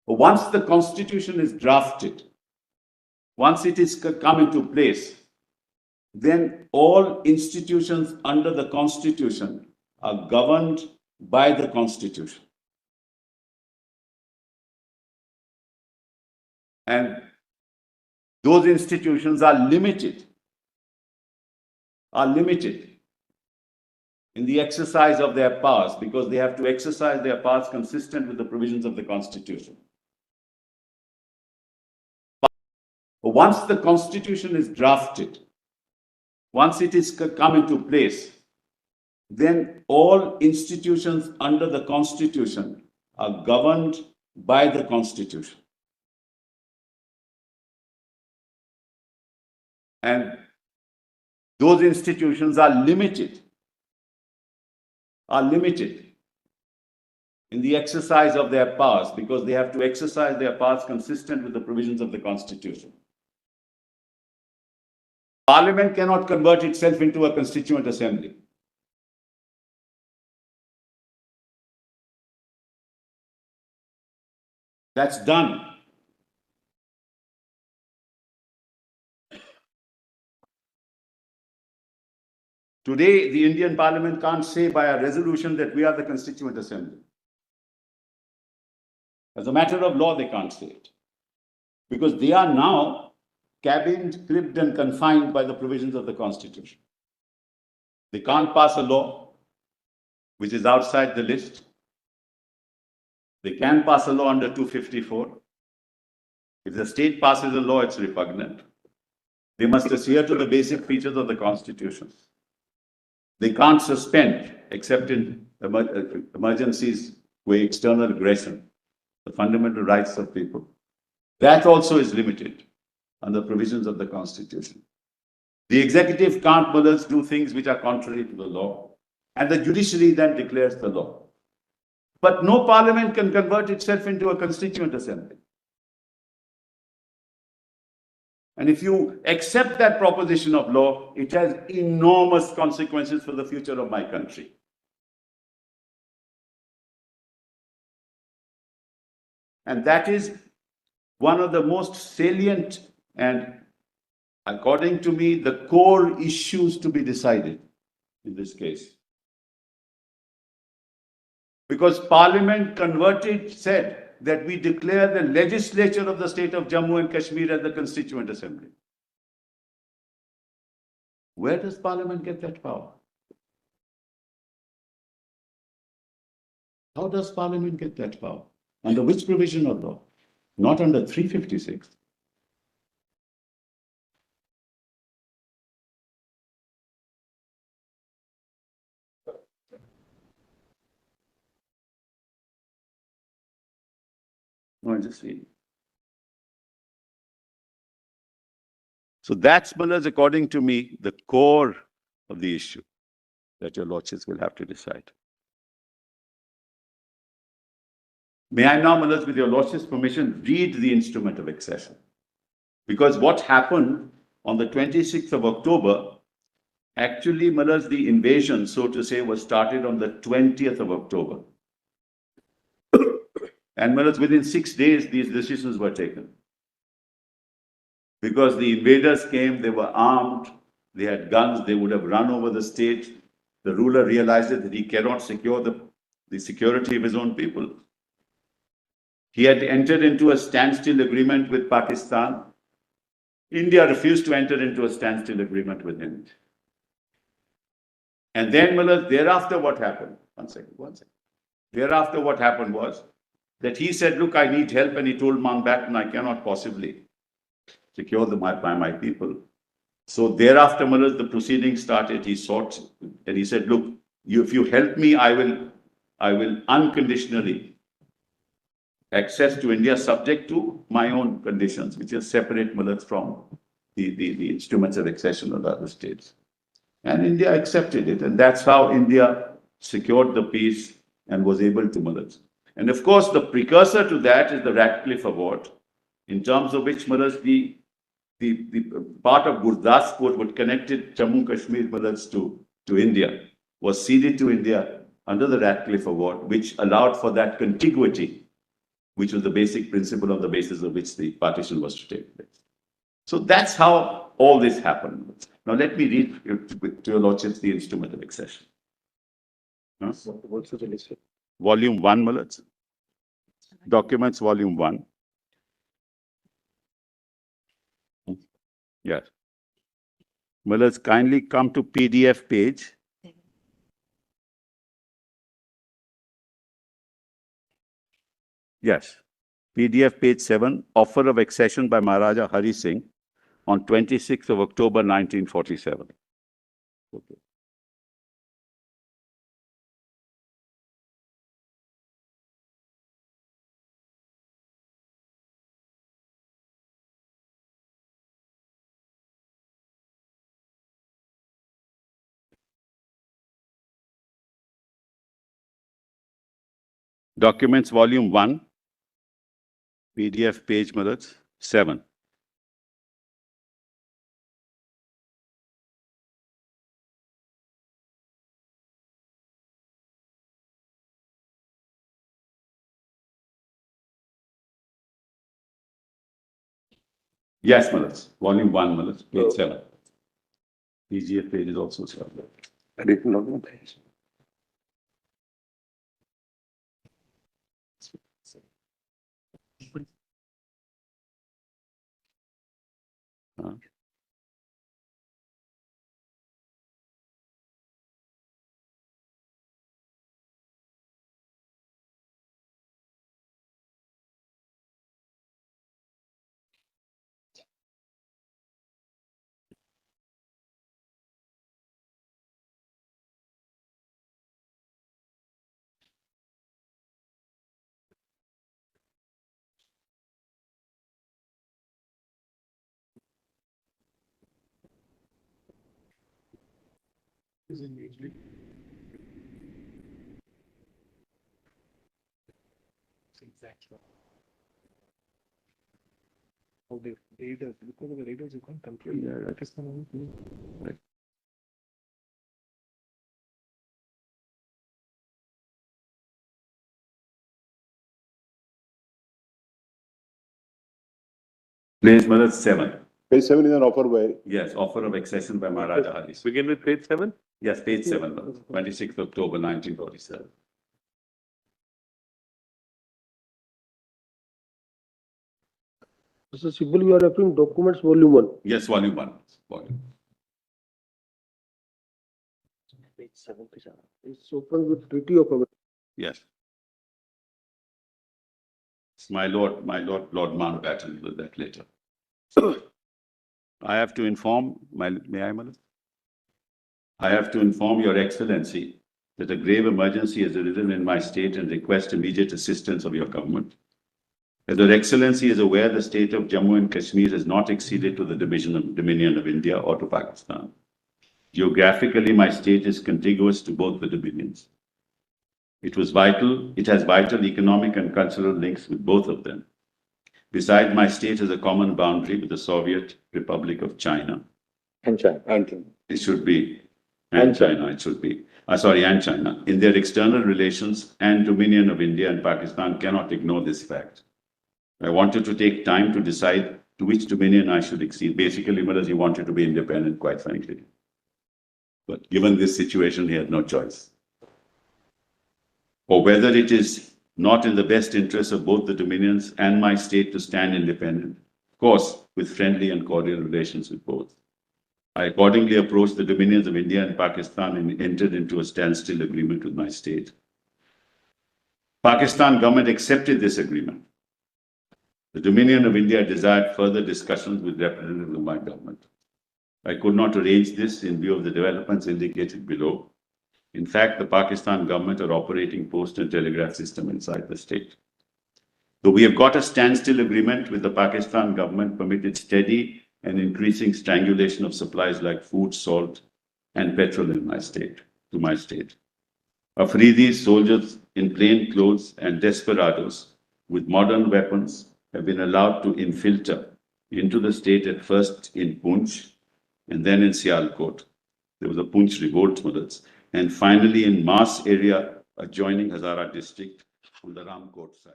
Once the constitution is drafted, once it is come into place, then all institutions under the constitution are governed by the constitution. And those institutions are limited in the exercise of their powers, because they have to exercise their powers consistent with the provisions of the Constitution. Once the Constitution is drafted, once it is come into place, then all institutions under the Constitution are governed by the Constitution. And those institutions are limited in the exercise of their powers, because they have to exercise their powers consistent with the provisions of the Constitution. Parliament cannot convert itself into a constituent assembly. That's done. Today, the Indian Parliament can't say by a resolution that we are the Constituent Assembly. As a matter of law, they can't say it, because they are now cabined, cribbed, and confined by the provisions of the Constitution. They can't pass a law which is outside the list. They can pass a law under 254. If the state passes a law, it's repugnant. They must adhere to the basic features of the Constitution. They can't suspend, except in emergencies where external aggression, the fundamental rights of people. That also is limited under provisions of the Constitution. The executive can't do things which are contrary to the law, and the judiciary then declares the law. But no parliament can convert itself into a constituent assembly. And if you accept that proposition of law, it has enormous consequences for the future of my country. And that is one of the most salient and, according to me, the core issues to be decided in this case. Because Parliament said that we declare the legislature of the state of Jammu and Kashmir as the Constituent Assembly. Where does Parliament get that power? How does Parliament get that power? Under which provision of law? Not under 356. No, just read. So that's, according to me, the core of the issue that your lordships will have to decide. May I now, with your lordship's permission, read the instrument of accession? Because what happened on the 26th of October, actually, the invasion, so to say, was started on the 20th of October. And within 6 days, these decisions were taken. Because the invaders came, they were armed, they had guns, they would have run over the state. The ruler realized that he cannot secure the security of his own people. He had entered into a standstill agreement with Pakistan. India refused to enter into a standstill agreement with him. And then, thereafter what happened? One second. Thereafter what happened was that he said, look, I need help. And he told Mountbatten, I cannot possibly secure my people. So thereafter, the proceedings started. He sought, and he said, look, if you help me, I will unconditionally access to India subject to my own conditions, which is separate from the instruments of accession of the other states. And India accepted it. And that's how India secured the peace and was able to And of course, the precursor to that is the Ratcliffe Award, in terms of which the part of Gurdaspur, what connected Jammu Kashmir to India, was ceded to India under the Ratcliffe Award, which allowed for that contiguity which was the basic principle on the basis of which the partition was to take place. So that's how all this happened. Now let me read to your lordships the instrument of accession. Huh? Volume 1, Malats. Documents, volume 1. Yes. Malats, kindly come to PDF page. Yes. PDF page 7, offer of accession by Maharaja Hari Singh on 26th of October 1947. Okay. Documents, volume 1, PDF page, Malats, 7. Yes, Malats. Volume 1, Malats, page 7. PGF page is also 7. I didn't know the page. Exactly. How the readers, because of the readers, you can't compute. Yeah, that is the right. Page Malats, 7. Page 7 is an offer by. Yes, offer of accession by Maharaja Hari Singh. Begin with page 7? Yes, page 7, 26th October 1947. Mr. Sibul, you are referring documents volume 1. Yes, volume 1. Volume. Page 7. It's open with Treaty of America. Yes. My Lord Mountbatten will that later. I have to inform, may I, Malats? I have to inform Your Excellency that a grave emergency has arisen in my state and request immediate assistance of your government. As Your Excellency is aware, the state of Jammu and Kashmir has not acceded to the dominion of India or to Pakistan. Geographically, my state is contiguous to both the dominions. It has vital economic and cultural links with both of them. Besides, my state has a common boundary with the Soviet Republic of China. And China. It should be. And China, it should be. And China. In their external relations and dominion of India and Pakistan cannot ignore this fact. I wanted to take time to decide to which dominion I should accede. Basically, Maharaj, he wanted to be independent, quite frankly. But given this situation, he had no choice. Or whether it is not in the best interest of both the dominions and my state to stand independent, of course, with friendly and cordial relations with both. I accordingly approached the dominions of India and Pakistan and entered into a standstill agreement with my state. Pakistan government accepted this agreement. The Dominion of India desired further discussions with representatives of my government. I could not arrange this in view of the developments indicated below. In fact, the Pakistan government are operating post and telegraph system inside the state. Though we have got a standstill agreement with the Pakistan government permitted steady and increasing strangulation of supplies like food, salt, and petrol in my state, to my state. Afridis, soldiers in plain clothes, and desperados with modern weapons have been allowed to infiltrate into the state at first in Poonch and then in Sialkot. There was a Poonch revolt, Maharaj, and finally in Mas area adjoining Hazara district on the Ramkot side.